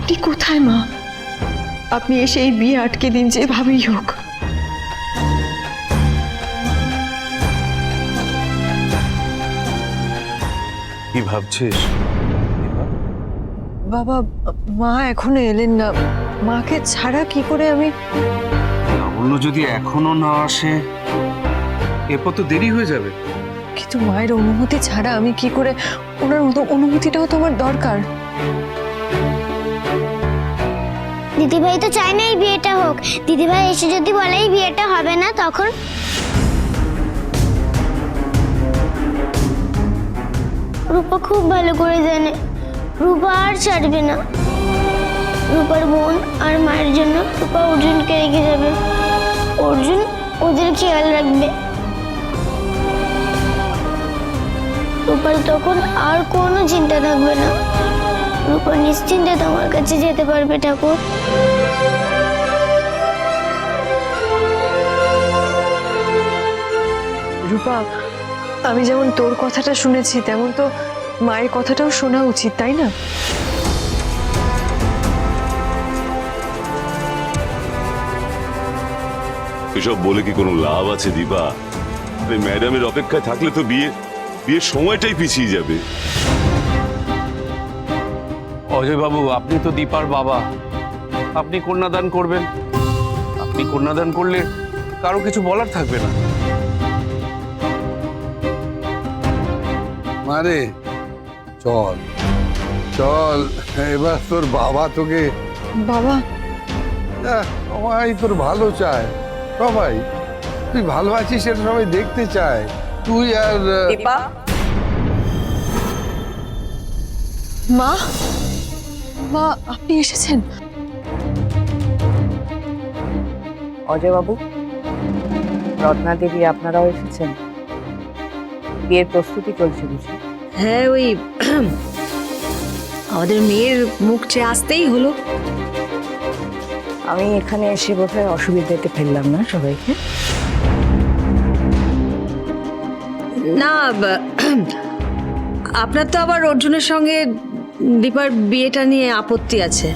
আপনি কোথায় মা? আপনি এসে এই বিয়ে আটকে দিন যেভাবেই হোক। কি ভাবছিস? বাবা, মা এখনো এলেন না। মাকে ছাড়া কি করে আমি? লাবণ্য যদি এখনো না আসে, এরপর তো দেরি হয়ে যাবে। কিন্তু মায়ের অনুমতি ছাড়া আমি কি করে? ওনার অনুমতিটাও তো আমার দরকার। দিদিভাই তো চায় না এই বিয়েটা হোক। দিদিভাই এসে যদি বলে এই বিয়েটা হবে না, তখন রূপা খুব ভালো করে জানে রূপা আর ছাড়বে না। রূপার বোন আর মায়ের জন্য রূপা অর্জুনকে রেখে যাবে। অর্জুন ওদের খেয়াল রাখবে। রূপার তখন আর কোনো চিন্তা থাকবে না। রূপা নিশ্চিন্তে তোমার কাছে যেতে পারবে ঠাকুর। রূপা, আমি যেমন তোর কথাটা শুনেছি তেমন তো মায়ের কথাটাও শোনা উচিত, তাই না? এসব বলে কি কোনো লাভ আছে দীপা? ম্যাডামের অপেক্ষায় থাকলে তো বিয়ের সময়টাই পিছিয়ে যাবে। অজয় বাবু, আপনি তো দীপার বাবা, আপনি কন্যাদান করবেন। আপনি কন্যাদান করলে কারো কিছু বলার থাকবে না। মারে চল চল, এবার তোর বাবা তোকে, বাবা, সবাই তোর ভালো চায়। সবাই তুই ভালো আছিস সেটা সবাই দেখতে চায়। তুই আর মা, মা আপনি এসেছেন? অজয়বাবু, রত্না দেবী আপনারাও এসেছেন? বিয়ের প্রস্তুতি চলছে বুঝি? হ্যাঁ, ওই আমাদের মেয়ের মুখ চেয়ে আসতেই হলো। আমি এখানে এসে বোধহয় অসুবিধাতে ফেললাম না সবাইকে? না, আপনার তো আবার অর্জুনের সঙ্গে দীপার বিয়েটা নিয়ে আপত্তি আছে।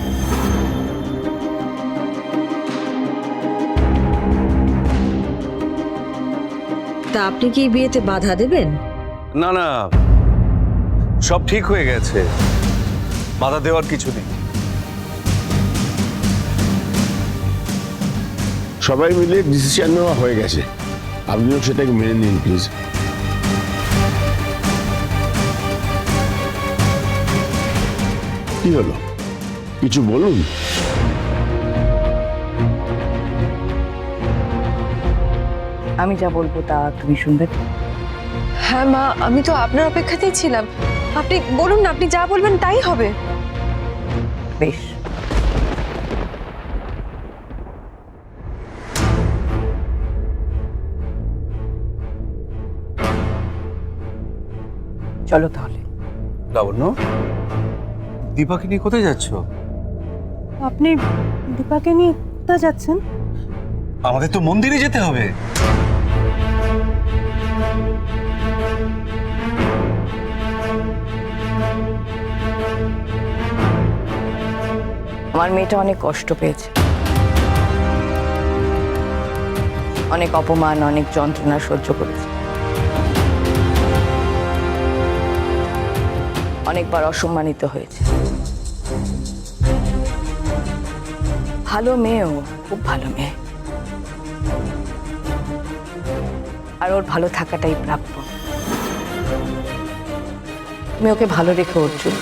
তা আপনি কি বিয়েতে বাধা দেবেন? না না, সব ঠিক হয়ে গেছে, বাধা দেওয়ার কিছু নেই। সবাই মিলে ডিসিশন নেওয়া হয়ে গেছে, আপনিও সেটাকে মেনে নিন প্লিজ। কি হলো, কিছু বলুন। আমি যা বলবো তা তুমি শুনবে তো? হ্যাঁ মা, আমি তো আপনার অপেক্ষাতেই ছিলাম। আপনি বলুন না, আপনি যা বলবেন তাই হবে। বেশ, চলো তাহলে। লাবণ্য, দীপাকে নিয়ে কোথায় যাচ্ছ? আপনি দীপাকে নিয়ে কোথায় যাচ্ছেন? আমাদের তো মন্দিরে যেতে হবে। আমার মেয়েটা অনেক কষ্ট পেয়েছে, অনেক অপমান, অনেক যন্ত্রণা সহ্য করেছে, অনেকবার অসম্মানিত হয়েছে। ভালো মেয়েও, খুব ভালো মেয়ে, আর ওর ভালো থাকাটাই প্রাপ্য। তুমি ওকে ভালো রেখে অর্জুন।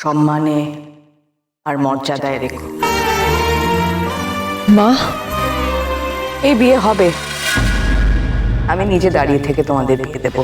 সম্মানে আর মর্যাদায় রেখো। মা, এই বিয়ে হবে, আমি নিজে দাঁড়িয়ে থেকে তোমাদের বিয়ে দেবো।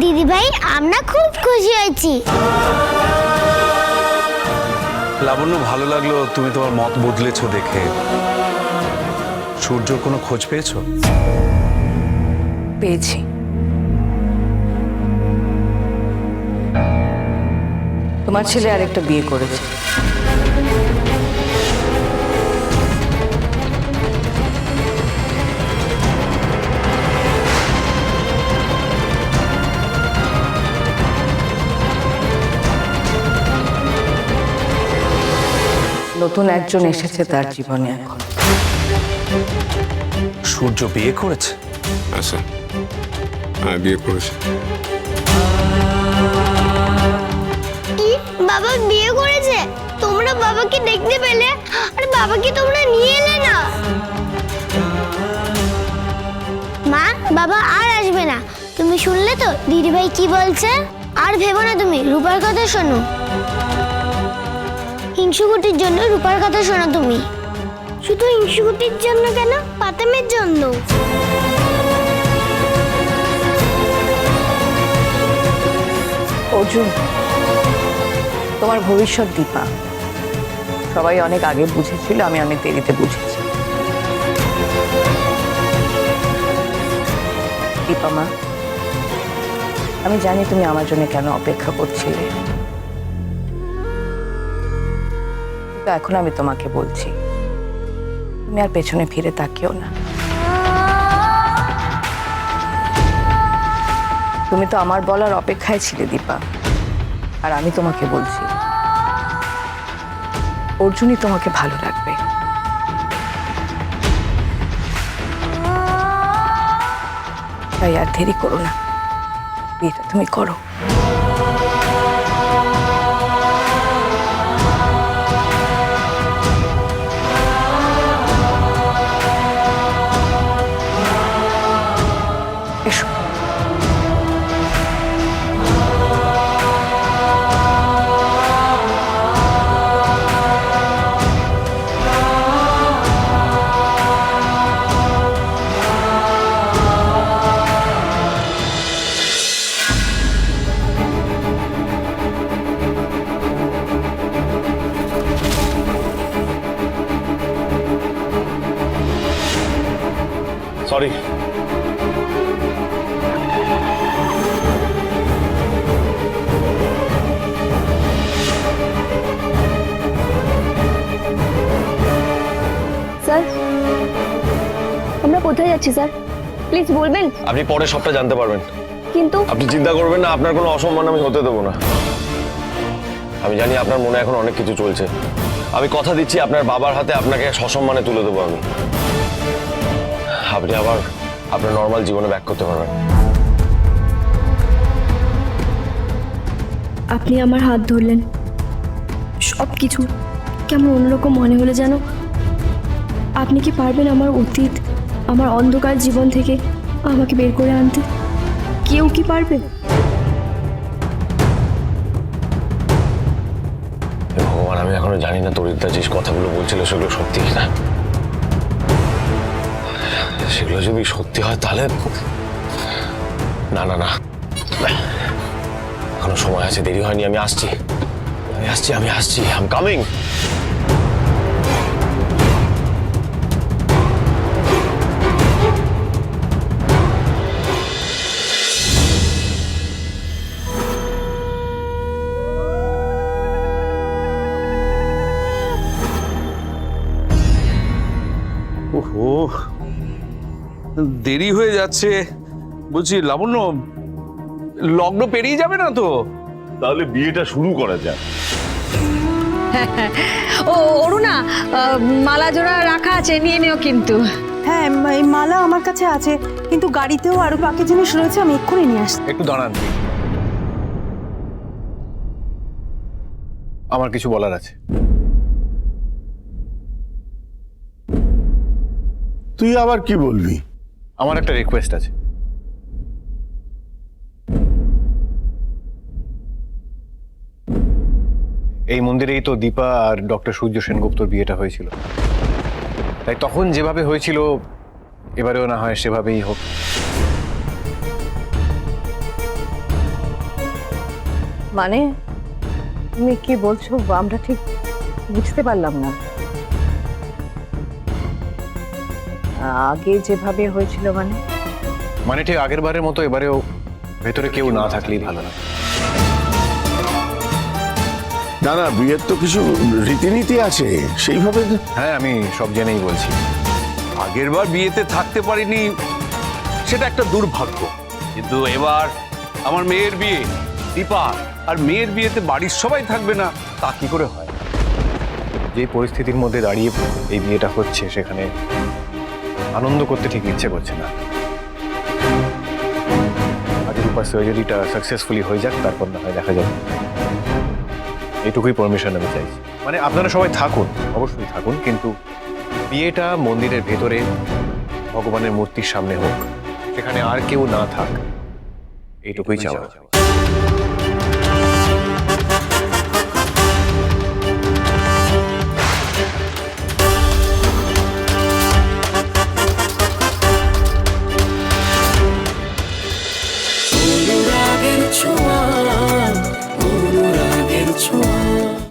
দিদি ভাই, আমরা খুব খুশি হয়েছি। লাবণ্য, ভালো লাগলো তুমি তোমার মত বদলেছো দেখে। সূর্যর কোনো খোঁজ পেয়েছো? পেয়েছি। তোমার ছেলে আরেকটা বিয়ে করেছে। নতুন একজন এসেছে তার জীবনে এখন। সূর্য বিয়ে করেছে? আচ্ছা, হ্যাঁ বিয়ে করেছে। কি, বাবা বিয়ে করেছে? তোমরা বাবাকে দেখতে পেলে? আর বাবাকে তোমরা নিয়ে এলে না? মা, বাবা আর আসবে না। তুমি শুনলে তো দিদি ভাই কি বলছে? আর ভেবো না, তুমি রূপার কথা শোনো। হিংসুকুটির জন্য রূপার কথা শোনো তুমি। শুধু হিংসুকুটির জন্য কেন, পাতামের জন্য। অর্জুন, তোমার ভবিষ্যৎ দীপা। সবাই অনেক আগে বুঝেছিল, আমি অনেক দেরিতে বুঝেছি। দীপা মা, আমি জানি তুমি আমার জন্য কেন অপেক্ষা করছিলে, কিন্তু এখন আমি তোমাকে বলছি, তুমি আর পেছনে ফিরে তাকিও না। তুমি তো আমার বলার অপেক্ষায় ছিলে দীপা, আর আমি তোমাকে বলছি অর্জুনই তোমাকে ভালো রাখবে। তাই আর দেরি করো না, বিয়েটা তুমি করো। এসো। সরি। স্যার, আমরা কোথায় যাচ্ছি স্যার? প্লিজ বলবেন। আপনি পরে সবটা জানতে পারবেন, কিন্তু আপনি চিন্তা করবেন না, আপনার কোনো অসম্মান আমি হতে দেবো না। আমি জানি আপনার মনে এখন অনেক কিছু চলছে, আমি কথা দিচ্ছি আপনার বাবার হাতে আপনাকে সসম্মানে তুলে দেবো আমি। আপনি আবার আপনার নর্মাল জীবনে ব্যাক করতে পারবেন। আপনি আমার হাত ধরলেন, সব কিছু কেমন অন্যরকম মনে হলো যেন। আপনি কি পারবেন আমার অতীত, আমার অন্ধকার জীবন থেকে আমাকে বের করে আনতে? কেউ কি পারবে? ভগবান, আমি এখনো জানি না তরিদ্দা যে কথাগুলো বলছিল সেগুলো সত্যি কিনা। সেগুলো যদি সত্যি হয় তাহলে না না না, এখনো সময় আছে, দেরি হয়নি। আমি আসছি, আমি আসছি, আই এম কামিং। ওহো, দেরি হয়ে যাচ্ছে। বলছি লাবণ্য, লগ্ন পেরিয়ে যাবে না তো? তাহলে বিয়েটা শুরু করা যাক। ও অরুণা, মালা জোড়া রাখা আছে, নিয়ে নিও কিন্তু। হ্যাঁ এই মালা আমার কাছে আছে, কিন্তু গাড়িতেও আরো বাকি জিনিস রয়েছে, আমি এক্ষুনি নিয়ে আসছি। একটু দাঁড়ান, আমার কিছু বলার আছে। তুই আবার কি বলবি? আমার একটা রিকোয়েস্ট আছে। এই মন্দিরেই তো দীপা আর ডক্টর সূর্য সেনগুপ্তর বিয়েটা হয়েছিল, তাই তখন যেভাবে হয়েছিল এবারেও না হয় সেভাবেই হোক। মানে তুমি কি বলছো? আমরা ঠিক বুঝতে পারলাম না। আগে যেভাবে হয়েছিল মানে ঠিক আগের বারের মতো এবারেও ভেতরে কেউ না থাকলেই ভালো না। না না, বিয়ের তো কিছু রীতিনীতি আছে, সেইভাবে হ্যাঁ, আমি সব জেনেই বলছি। আগেরবার বিয়েতে থাকতে পারিনি, সেটা একটা দুর্ভাগ্য, কিন্তু এবার আমার মেয়ের বিয়ে, দীপা আর মেয়ের বিয়েতে বাড়ির সবাই থাকবে না, তা কি করে হয়? যে পরিস্থিতির মধ্যে দাঁড়িয়ে এই বিয়েটা হচ্ছে সেখানে আনন্দ করতে ঠিক ইচ্ছে করছে না। আগে রূপার সার্জারিটা সাকসেসফুলি হয়ে যাক, তারপর না হয় দেখা যাবে। এইটুকুই পারমিশন আমি চাইছি। মানে আপনারা সবাই থাকুন, অবশ্যই থাকুন, কিন্তু বিয়েটা মন্দিরের ভেতরে ভগবানের মূর্তির সামনে হোক, সেখানে আর কেউ না থাক, এইটুকুই চাওয়া।